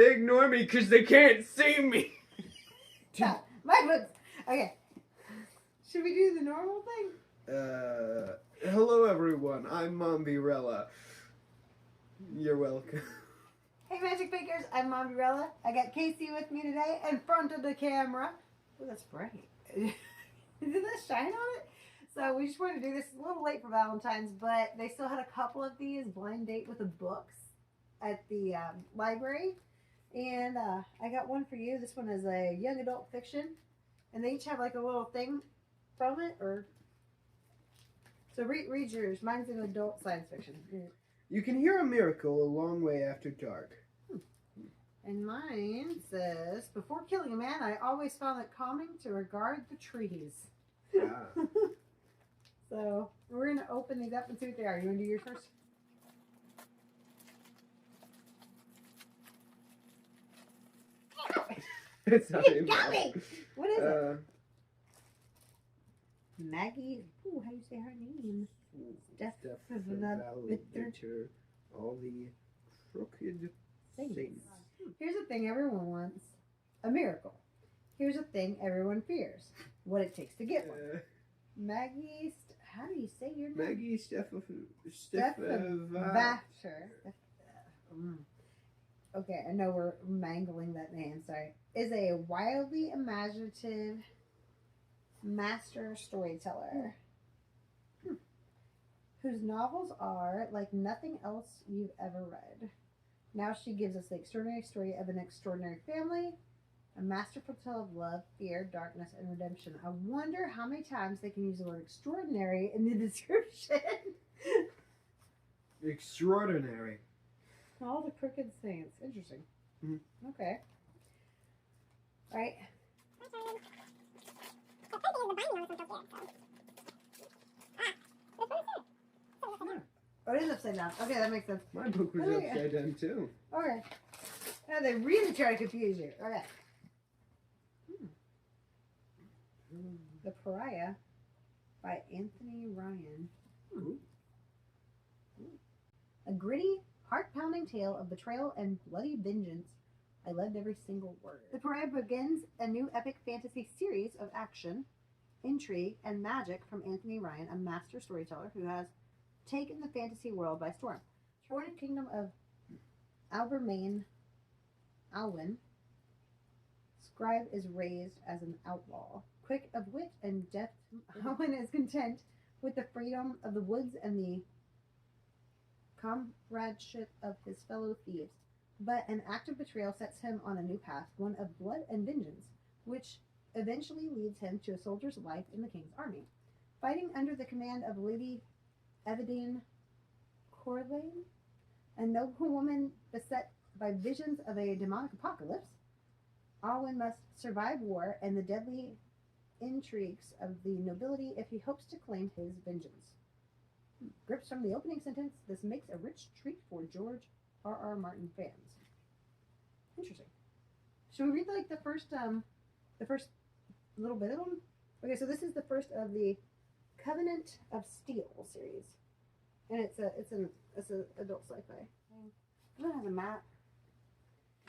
They ignore me because they can't see me. Yeah, my books. Okay. Should we do the normal thing? Hello everyone. I'm Mombierella. You're welcome. Hey, Magic Makers. I'm Mombierella. I got Casey with me today in front of the camera. Oh, that's bright. Did that shine on it? So we just wanted to do this. It's a little late for Valentine's, but they still had a couple of these blind date with the books at the library. And I got one for you. This one is a young adult fiction. And they each have like a little thing from it. So read yours. Mine's an adult science fiction. You can hear a miracle a long way after dark. And mine says, before killing a man, I always found it calming to regard the trees. Ah. So we're going to open these up and see what they are. You want to do yours first? It's not You got me! What is it? Maggie. Ooh, how do you say her name? Death of another bitter. All the crooked saints. Here's a thing everyone wants. A miracle. Here's a thing everyone fears. What it takes to get one. Maggie, how do you say your name? Maggie Okay, I know we're mangling that name, sorry. Is a wildly imaginative master storyteller whose novels are like nothing else you've ever read. Now she gives us the extraordinary story of an extraordinary family, a masterful tale of love, fear, darkness, and redemption. I wonder how many times they can use the word extraordinary in the description. Extraordinary. All the crooked saints. Interesting. Mm-hmm. Okay. All right. Oh, it is upside down. Okay, that makes sense. My book was upside down too. Okay. Now they really try to confuse you. Okay. The Pariah by Anthony Ryan. A gritty, heart-pounding tale of betrayal and bloody vengeance. I loved every single word. The Pariah begins a new epic fantasy series of action, intrigue, and magic from Anthony Ryan, a master storyteller who has taken the fantasy world by storm. Born in the kingdom of Alwyn, Scribe is raised as an outlaw. Quick of wit and deft, Alwyn is content with the freedom of the woods and the comradeship of his fellow thieves. But an act of betrayal sets him on a new path, one of blood and vengeance, which eventually leads him to a soldier's life in the king's army. Fighting under the command of Lady Evedine Corlane, a noble woman beset by visions of a demonic apocalypse, Alwyn must survive war and the deadly intrigues of the nobility if he hopes to claim his vengeance. Grips from the opening sentence, this makes a rich treat for George R.R. Martin fans. Interesting. Should we read like the first little bit of them? Okay, so this is the first of the Covenant of Steel series, and it's an adult sci-fi. It has a map,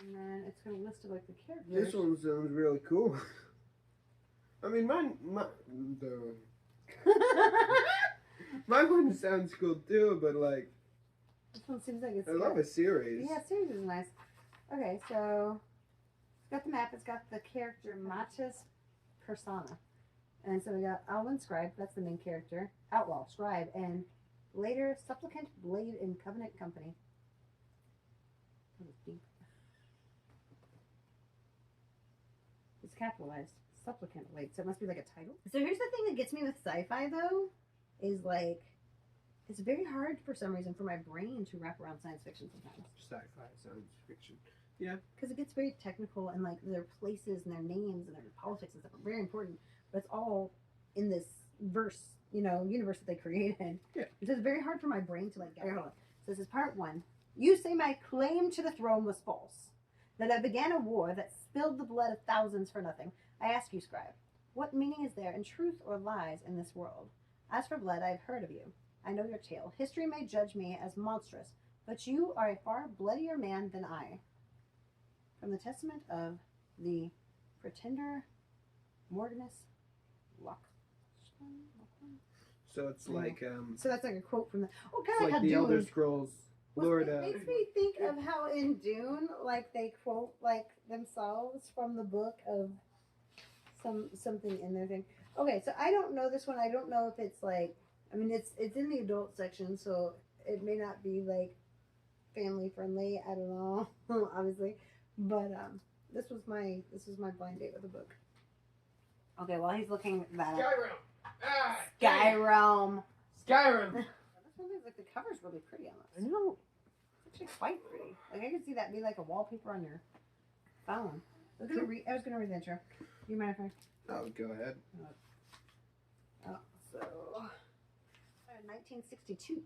and then it's going to list like the characters. This one sounds really cool. I mean, my one sounds cool too, but like, this one seems like it's. I love a series. Yeah, series is nice. Okay, so it's got the map. It's got the character Matis Persona. And so we got Alwyn Scribe, that's the main character, Outlaw, Scribe, and later Supplicant Blade in Covenant Company. That was deep. It's capitalized. Supplicant Blade, so it must be like a title. So here's the thing that gets me with sci-fi though, is like, it's very hard for some reason for my brain to wrap around science fiction sometimes. Sci-fi, science fiction. Yeah. Because it gets very technical and like their places and their names and their politics and stuff are very important. But it's all in this universe that they created. Yeah. So it's very hard for my brain to like get. Hold on. So this is part one. You say my claim to the throne was false. That I began a war that spilled the blood of thousands for nothing. I ask you, Scribe, what meaning is there in truth or lies in this world? As for blood, I have heard of you. I know your tale. History may judge me as monstrous, but you are a far bloodier man than I. from the Testament of the Pretender Morganus Locke. So it's like So that's like a quote from the. Oh, it's kind of like like the how Elder Dune. Scrolls. Well, Lord, it makes me think of how in Dune, like they quote like themselves from the book of something in their thing. Okay, so I don't know this one. I don't know if it's like. I mean, it's in the adult section, so it may not be like family friendly. I don't know, obviously, but this was my blind date with a book. Okay, while he's looking that up. Skyrim. Skyrim. This one is like the cover's really pretty on this. I know. It's actually quite pretty. Like I could see that be like a wallpaper on your phone. I was gonna read the intro. Do you mind if I? Oh, go ahead. Oh, so 1962.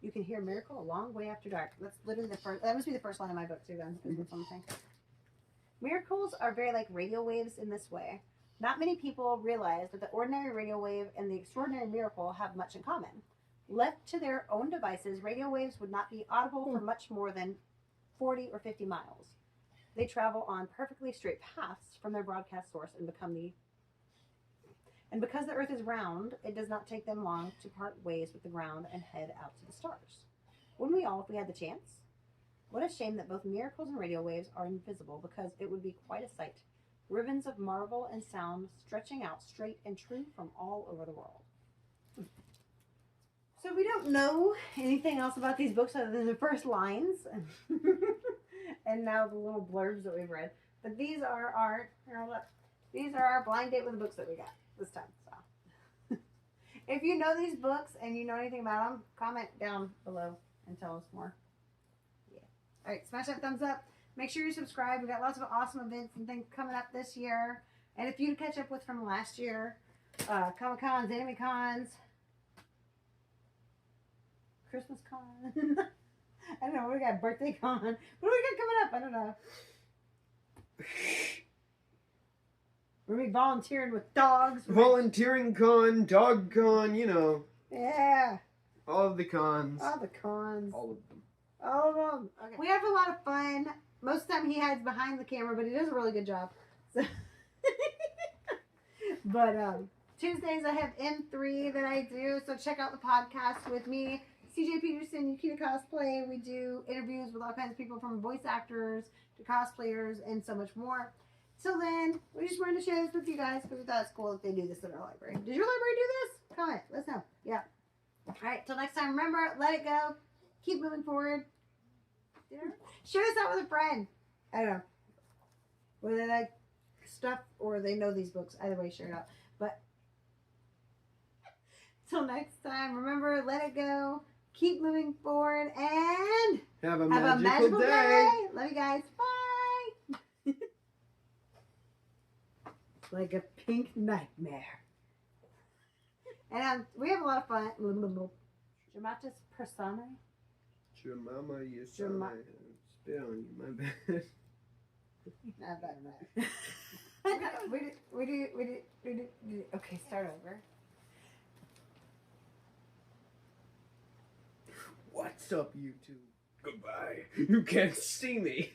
You can hear "Miracle" a long way after dark. That's literally the first. That must be the first line of my book too. Then, is what I'm saying. Miracles are very like radio waves in this way. Not many people realize that the ordinary radio wave and the extraordinary miracle have much in common. Left to their own devices, radio waves would not be audible for much more than 40 or 50 miles. They travel on perfectly straight paths from their broadcast source and because the Earth is round, it does not take them long to part ways with the ground and head out to the stars. Wouldn't we all if we had the chance? What a shame that both miracles and radio waves are invisible, because it would be quite a sight. Ribbons of marvel and sound stretching out straight and true from all over the world. So we don't know anything else about these books other than the first lines and now the little blurbs that we've read. But these are our blind date with the books that we got this time. So if you know these books and you know anything about them, comment down below and tell us more. Yeah. All right, smash that thumbs up. Make sure you subscribe. We got lots of awesome events and things coming up this year. And if you catch up with from last year, Comic Cons, Anime Cons, Christmas Con. I don't know. We got Birthday Con. What do we got coming up? I don't know. We're gonna be volunteering with dogs. Volunteering con, dog con, you know. Yeah. All of the cons. All the cons. All of them. All of them. Okay. We have a lot of fun. Most of the time he hides behind the camera, but he does a really good job. So but Tuesdays I have M3 that I do, so check out the podcast with me, CJ Peterson, Yukita Cosplay. We do interviews with all kinds of people, from voice actors to cosplayers and so much more. Till then, we just wanted to share this with you guys because we thought it's cool that they do this at our library. Did your library do this? Comment. Let us know. Yeah. All right. Till next time, remember, let it go. Keep moving forward. Share this out with a friend. I don't know. Whether they like stuff or they know these books. Either way, share it out. But till next time, remember, let it go. Keep moving forward and have a magical day. Love you guys. Bye. Like a pink nightmare. And we have a lot of fun. Dramatis personae. Jemima, you spit on you, my bad. Not bad. We do. Okay, start over. What's up, YouTube? Goodbye. You can't see me.